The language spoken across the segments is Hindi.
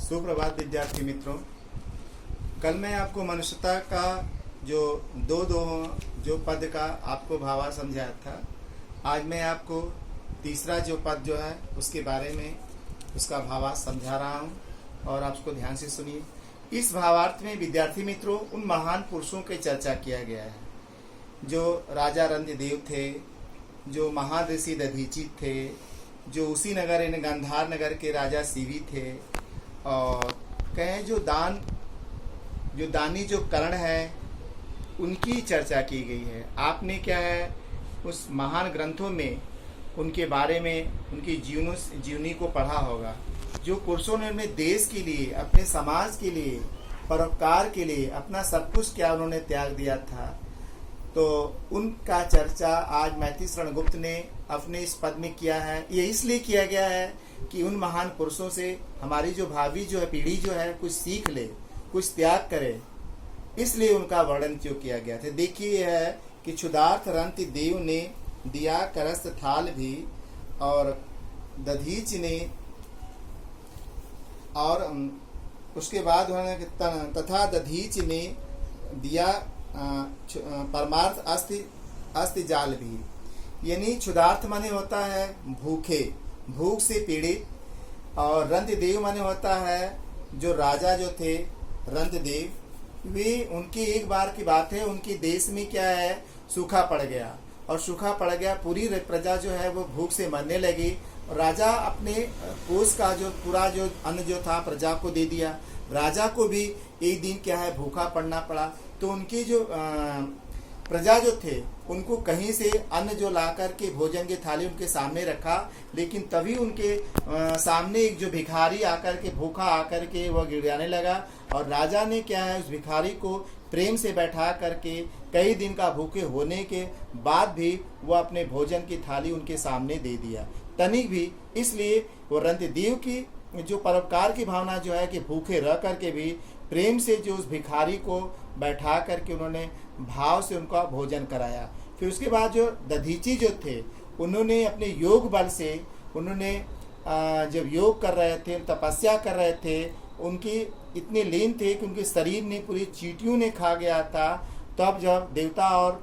सुप्रभात विद्यार्थी मित्रों। कल मैं आपको मनुष्यता का जो जो पद का आपको भावा समझाया था, आज मैं आपको तीसरा जो पद जो है उसके बारे में उसका भावा समझा रहा हूँ और आप उसको ध्यान से सुनिए। इस भावार्थ में विद्यार्थी मित्रों उन महान पुरुषों की चर्चा किया गया है जो राजा रंजदेव थे, जो महान ऋषि दधीची थे, जो उसी नगर यानी गांधार नगर के राजा सीवी थे, और कहें जो दानी जो कर्ण है उनकी चर्चा की गई है। आपने क्या है उस महान ग्रंथों में उनके बारे में उनकी जीवनी को पढ़ा होगा। जो पुरुषों ने अपने देश के लिए, अपने समाज के लिए, परोपकार के लिए अपना सब कुछ क्या उन्होंने त्याग दिया था, तो उनका चर्चा आज मैथिली शरण गुप्त ने अपने इस पद में किया है। ये इसलिए किया गया है कि उन महान पुरुषों से हमारी जो भावी जो है पीढ़ी जो है कुछ सीख ले, कुछ त्याग करे, इसलिए उनका वर्णन क्यों किया गया था। देखिए यह है कि क्षुधार्थ रंति देव ने दिया करस्त थाल भी, और दधीच ने, और उसके बाद उन्होंने तथा दधीच ने दिया परमार्थ अस्ति जाल भी। यानी क्षुधार्थ माने होता है भूखे, भूख से पीड़ित, और रंतदेव माने होता है जो राजा जो थे रंतदेव, वे उनकी एक बार की बात है, उनके देश में क्या है सूखा पड़ गया, और सूखा पड़ गया, पूरी प्रजा जो है वो भूख से मरने लगी। राजा अपने कोष का जो पूरा जो अन्न जो था प्रजा को दे दिया। राजा को भी एक दिन क्या है भूखा पड़ना पड़ा, तो उनकी जो प्रजा जो थे उनको कहीं से अन्न जो ला करके भोजन की थाली उनके सामने रखा, लेकिन तभी उनके सामने एक जो भिखारी आकर के भूखा आकर के वह गिड़गिड़ाने लगा, और राजा ने क्या है उस भिखारी को प्रेम से बैठा करके कई दिन का भूखे होने के बाद भी वह अपने भोजन की थाली उनके सामने दे दिया। तनिक भी इसलिए वो रंतदेव की जो परोपकार की भावना जो है कि भूखे रह करके भी प्रेम से जो उस भिखारी को बैठा करके उन्होंने भाव से उनका भोजन कराया। फिर उसके बाद जो दधीची जो थे उन्होंने अपने योग बल से उन्होंने जब योग कर रहे थे, तपस्या कर रहे थे, उनकी इतने लीन थे कि उनके शरीर ने पूरी चींटियों ने खा गया था। तब जब देवता और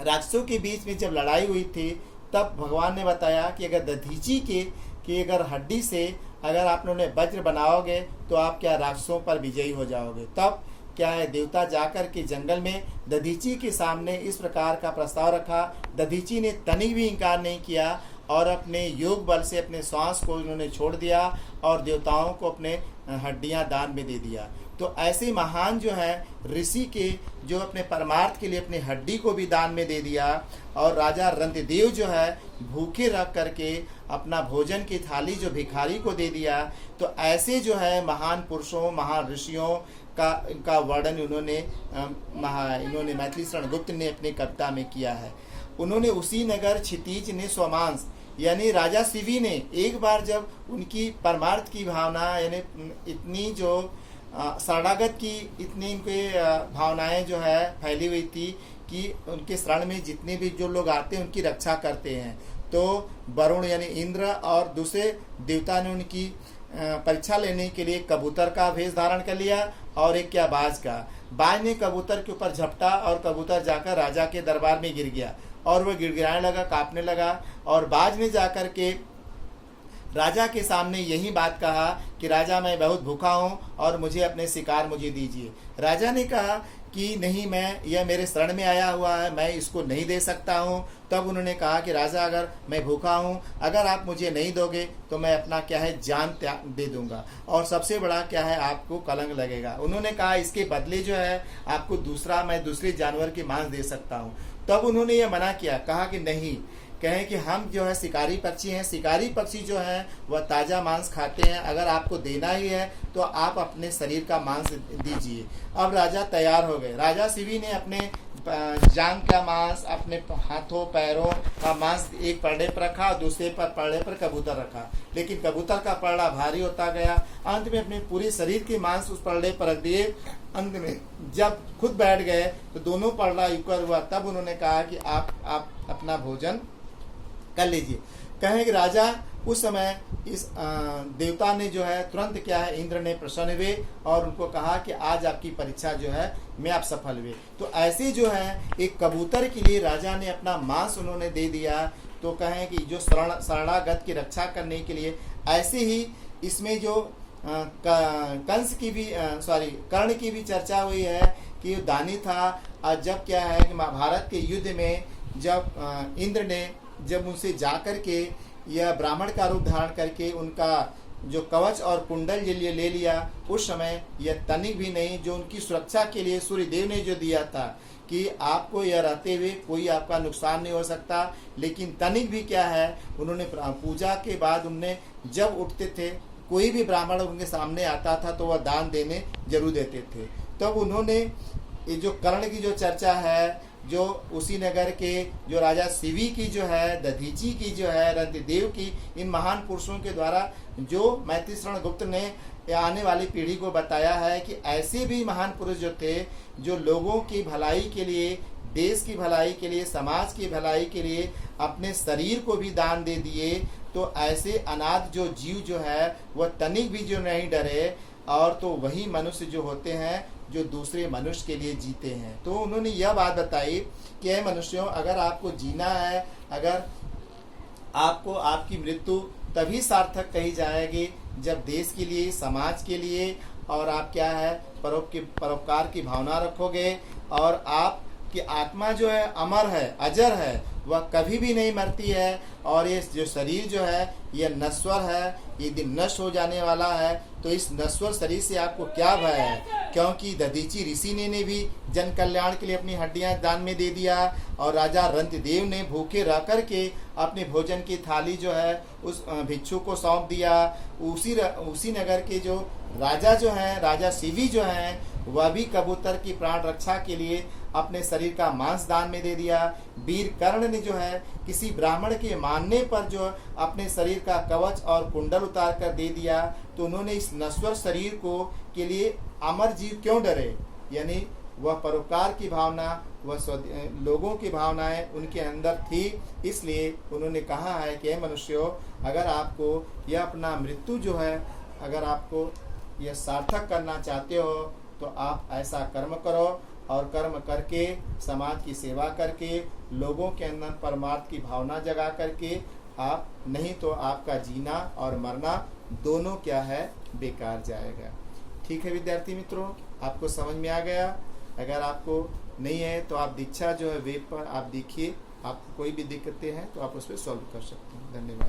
राक्षसों के बीच में जब लड़ाई हुई थी, तब भगवान ने बताया कि अगर दधीची के अगर हड्डी से अगर आप लोगों ने वज्र बनाओगे तो आप क्या राक्षसों पर विजयी हो जाओगे। तब क्या है देवता जाकर के जंगल में दधीची के सामने इस प्रकार का प्रस्ताव रखा। दधीची ने तनिक भी इनकार नहीं किया और अपने योग बल से अपने श्वास को उन्होंने छोड़ दिया और देवताओं को अपने हड्डियां दान में दे दिया। तो ऐसे महान जो है ऋषि के जो अपने परमार्थ के लिए अपने हड्डी को भी दान में दे दिया, और राजा रंतदेव जो है भूखे रख करके अपना भोजन की थाली जो भिखारी को दे दिया। तो ऐसे जो है महान पुरुषों, महान ऋषियों का वर्णन इन्होंने मैथिली शरण गुप्त ने अपनी कविता में किया है। उन्होंने उसी नगर क्षितिज ने स्वमांस, यानी राजा शिवी ने एक बार जब उनकी परमार्थ की भावना यानी इतनी जो शरणागत की इतनी उनके भावनाएं जो है फैली हुई थी कि उनके शरण में जितने भी जो लोग आते हैं उनकी रक्षा करते हैं। तो वरुण यानी इंद्र और दूसरे देवता ने उनकी परीक्षा लेने के लिए कबूतर का भेष धारण कर लिया, और एक क्या बाज का। बाज ने कबूतर के ऊपर झपटा और कबूतर जाकर राजा के दरबार में गिर गया, और वह गिड़गिड़ाने लगा, कांपने लगा, और बाज ने जाकर के राजा के सामने यही बात कहा कि राजा मैं बहुत भूखा हूँ और मुझे अपने शिकार मुझे दीजिए। राजा ने कहा कि नहीं, यह मेरे शरण में आया हुआ है, मैं इसको नहीं दे सकता हूँ। तब उन्होंने कहा कि राजा अगर मैं भूखा हूँ, अगर आप मुझे नहीं दोगे तो मैं अपना क्या है जान दे दूंगा, और सबसे बड़ा क्या है आपको कलंक लगेगा। उन्होंने कहा इसके बदले जो है आपको मैं दूसरे जानवर की मांस दे सकता हूँ। तब उन्होंने ये मना किया, कहा कि नहीं, कहें कि हम जो है शिकारी पक्षी हैं, शिकारी पक्षी जो है वह ताज़ा मांस खाते हैं, अगर आपको देना ही है तो आप अपने शरीर का मांस दीजिए। अब राजा तैयार हो गए। राजा शिवी ने अपने जांग का मांस, अपने हाथों पैरों का मांस एक पलड़े पर रखा, दूसरे पलड़े पर कबूतर रखा, लेकिन कबूतर का पलड़ा भारी होता गया। अंत में अपने पूरे शरीर के मांस उस पलड़े पर रख दिए। अंत में जब खुद बैठ गए तो दोनों पलड़ा इक्वल हुआ। तब उन्होंने कहा कि आप अपना भोजन कर लीजिए। कहें कि राजा उस समय इस देवता ने जो है तुरंत क्या है, इंद्र ने प्रसन्न हुए और उनको कहा कि आज आपकी परीक्षा जो है में आप सफल हुए। तो ऐसे जो है एक कबूतर के लिए राजा ने अपना मांस उन्होंने दे दिया। तो कहें कि जो शरणागत की रक्षा करने के लिए, ऐसे ही इसमें जो कंस की भी कर्ण की भी चर्चा हुई है कि दानी था। और जब क्या है कि महाभारत के युद्ध में जब इंद्र ने जब उनसे जाकर के यह ब्राह्मण का रूप धारण करके उनका जो कवच और कुंडल के लिए ले लिया, उस समय यह तनिक भी नहीं, जो उनकी सुरक्षा के लिए सूर्यदेव ने जो दिया था कि आपको यह रहते हुए कोई आपका नुकसान नहीं हो सकता, लेकिन तनिक भी क्या है, उन्होंने पूजा के बाद उन्होंने जब उठते थे, कोई भी ब्राह्मण उनके सामने आता था तो वह दान देने जरूर देते थे। तब उन्होंने ये जो कर्ण की जो चर्चा है, जो उसी नगर के जो राजा शिवी की जो है, दधीची की जो है, रंतिदेव की, इन महान पुरुषों के द्वारा जो मैत्री शरण गुप्त ने आने वाली पीढ़ी को बताया है कि ऐसे भी महान पुरुष जो थे, जो लोगों की भलाई के लिए, देश की भलाई के लिए, समाज की भलाई के लिए अपने शरीर को भी दान दे दिए। तो ऐसे अनाथ जो जीव जो है वह तनिक भी जो नहीं डरे, और तो वही मनुष्य जो होते हैं जो दूसरे मनुष्य के लिए जीते हैं। तो उन्होंने यह बात बताई कि हे मनुष्यों, अगर आपको जीना है, अगर आपको आपकी मृत्यु तभी सार्थक कही जाएगी जब देश के लिए, समाज के लिए, और आप क्या है परोपकार की भावना रखोगे, और आपकी आत्मा जो है अमर है, अजर है, वह कभी भी नहीं मरती है। और ये जो शरीर जो है यह नश्वर है, ये दिन नष्ट हो जाने वाला है। तो इस नश्वर शरीर से आपको क्या भय है, क्योंकि दधीची ऋषि ने भी जन कल्याण के लिए अपनी हड्डियां दान में दे दिया, और राजा रंतिदेव ने भूखे रह कर के अपने भोजन की थाली जो है उस भिक्षु को सौंप दिया। उसी नगर के जो राजा जो हैं, राजा शिवी जो हैं, वह भी कबूतर की प्राण रक्षा के लिए अपने शरीर का मांस दान में दे दिया। वीर कर्ण ने जो है किसी ब्राह्मण के मानने पर जो अपने शरीर का कवच और कुंडल उतार कर दे दिया। तो उन्होंने इस नश्वर शरीर को के लिए अमर जीव क्यों डरे, यानी वह परोपकार की भावना, वह लोगों की भावनाएं उनके अंदर थी। इसलिए उन्होंने कहा है कि मनुष्यों, अगर आपको यह अपना मृत्यु जो है, अगर आपको यह सार्थक करना चाहते हो तो आप ऐसा कर्म करो, और कर्म करके, समाज की सेवा करके, लोगों के अंदर परमार्थ की भावना जगा करके आप, नहीं तो आपका जीना और मरना दोनों क्या है, बेकार जाएगा। ठीक है विद्यार्थी मित्रों, आपको समझ में आ गया। अगर आपको नहीं है तो आप दीक्षा जो है वेब पर आप देखिए, आपको कोई भी दिक्कतें हैं तो आप उस पर सॉल्व कर सकते हैं। धन्यवाद।